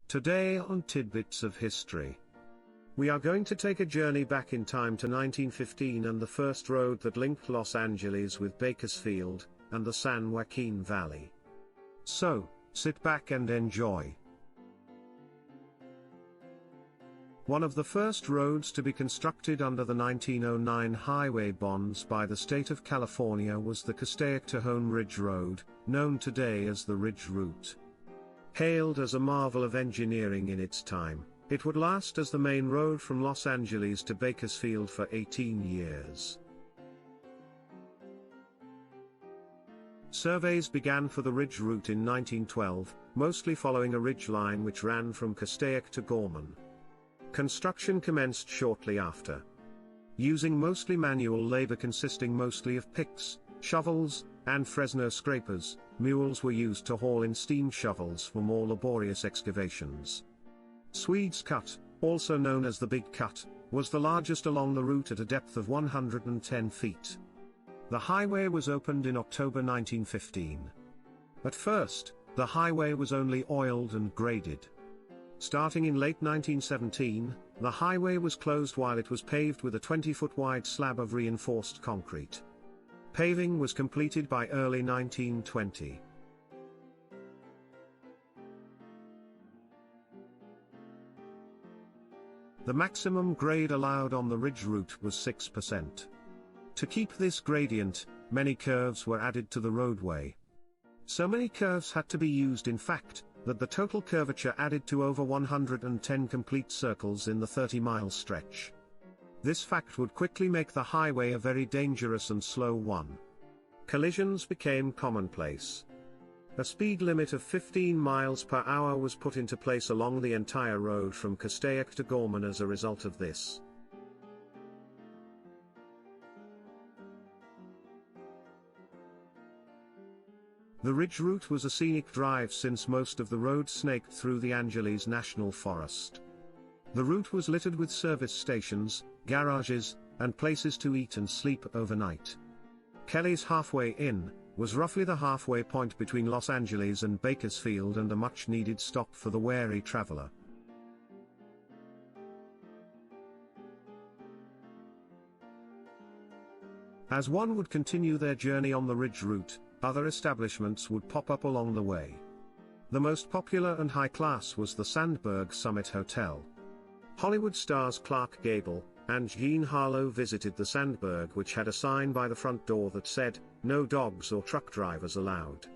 Today on Tidbits of History, we are going to take a journey back in time to 1915 and the first road that linked Los Angeles with Bakersfield and the San Joaquin Valley. So, sit back and enjoy. One of the first roads to be constructed under the 1909 highway bonds by the state of California was the Castaic-Tejon Ridge Road, known today as the Ridge Route. Hailed as a marvel of engineering in its time, it would last as the main road from Los Angeles to Bakersfield for 18 years. Surveys began for the Ridge Route in 1912, mostly following a ridge line which ran from Castaic to Gorman. Construction commenced shortly after. Using mostly manual labor consisting mostly of picks, shovels, and Fresno scrapers, mules were used to haul in steam shovels for more laborious excavations. Swedes Cut, also known as the Big Cut, was the largest along the route at a depth of 110 feet. The highway was opened in October 1915. At first, the highway was only oiled and graded. Starting in late 1917, the highway was closed while it was paved with a 20-foot wide slab of reinforced concrete. Paving was completed by early 1920. The maximum grade allowed on the Ridge Route was 6%. To keep this gradient, many curves were added to the roadway. So many curves had to be used, in fact, that the total curvature added to over 110 complete circles in the 30-mile stretch. This fact would quickly make the highway a very dangerous and slow one. Collisions became commonplace. A speed limit of 15 miles per hour was put into place along the entire road from Castaic to Gorman as a result of this. The Ridge Route was a scenic drive since most of the road snaked through the Angeles National Forest. The route was littered with service stations, garages, and places to eat and sleep overnight. Kelly's Halfway Inn was roughly the halfway point between Los Angeles and Bakersfield and a much-needed stop for the wary traveler. As one would continue their journey on the Ridge Route, other establishments would pop up along the way. The most popular and high-class was the Sandberg Summit Hotel. Hollywood stars Clark Gable and Jean Harlow visited the Sandberg, which had a sign by the front door that said, "No dogs or truck drivers allowed."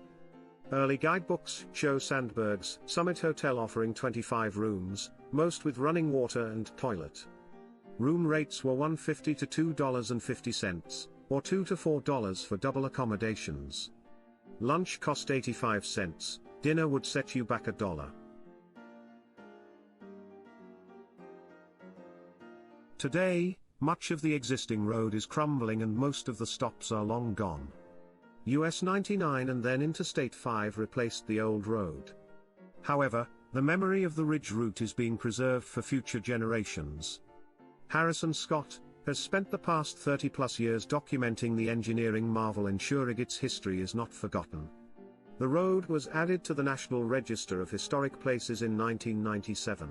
Early guidebooks show Sandberg's Summit Hotel offering 25 rooms, most with running water and toilet. Room rates were $1.50 to $2.50, or $2 to $4 for double accommodations. Lunch cost 85 cents, dinner would set you back $1. Today, much of the existing road is crumbling and most of the stops are long gone. US 99 and then Interstate 5 replaced the old road. However, the memory of the Ridge Route is being preserved for future generations. Harrison Scott has spent the past 30-plus years documenting the engineering marvel, ensuring its history is not forgotten. The road was added to the National Register of Historic Places in 1997.